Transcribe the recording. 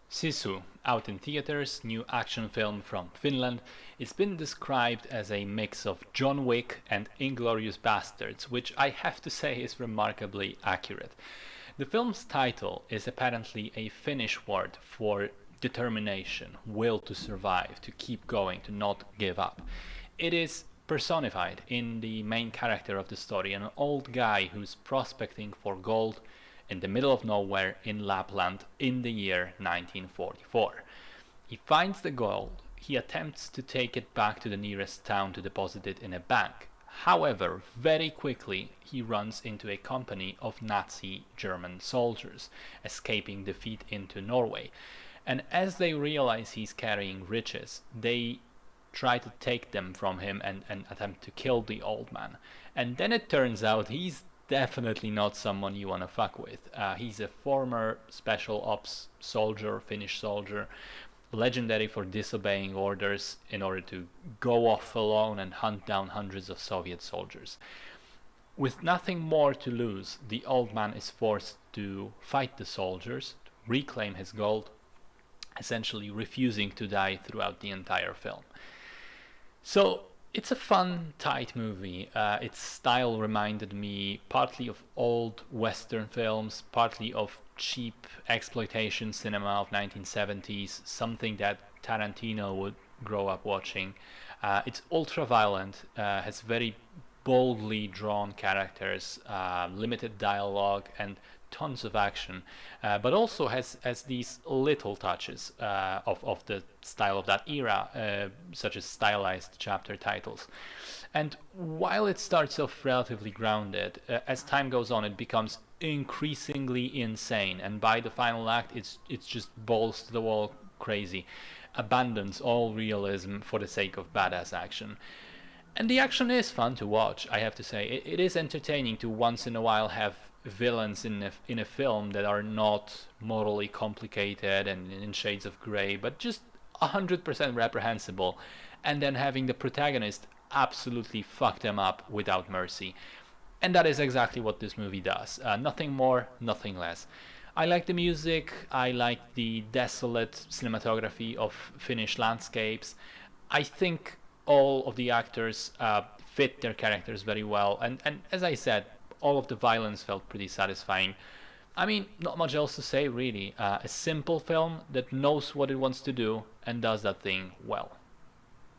Sisu, out in theaters, new action film from Finland, it's been described as a mix of John Wick and Inglourious Basterds, which I have to say is remarkably accurate. The film's title is apparently a Finnish word for determination, will to survive, to keep going, to not give up. It is personified in the main character of the story, an old guy who's prospecting for gold in the middle of nowhere in Lapland in the year 1944. He finds the gold, he attempts to take it back to the nearest town to deposit it in a bank. However, very quickly he runs into a company of Nazi German soldiers escaping defeat into Norway. And as they realize he's carrying riches, they try to take them from him and attempt to kill the old man. And then it turns out he's definitely not someone you want to fuck with. He's a former special ops soldier, Finnish soldier, legendary for disobeying orders in order to go off alone and hunt down hundreds of Soviet soldiers. With nothing more to lose, the old man is forced to fight the soldiers, to reclaim his gold, essentially refusing to die throughout the entire film. So it's a fun, tight movie. Its style reminded me partly of old Western films, partly of cheap exploitation cinema of 1970s, something that Tarantino would grow up watching. It's ultra violent, has very boldly drawn characters, limited dialogue, and tons of action, but also has these little touches of the style of that era, such as stylized chapter titles. And while it starts off relatively grounded, as time goes on, it becomes increasingly insane, and by the final act, it's just balls to the wall crazy, abandons all realism for the sake of badass action. And the action is fun to watch, I have to say. It is entertaining to once in a while have villains in a film that are not morally complicated and in shades of gray, but just 100% reprehensible, and then having the protagonist absolutely fuck them up without mercy. And that is exactly what this movie does. Nothing more, nothing less. I like the music, I like the desolate cinematography of Finnish landscapes. I think all of the actors fit their characters very well, and as I said, all of the violence felt pretty satisfying. I mean, not much else to say really. A simple film that knows what it wants to do and does that thing well.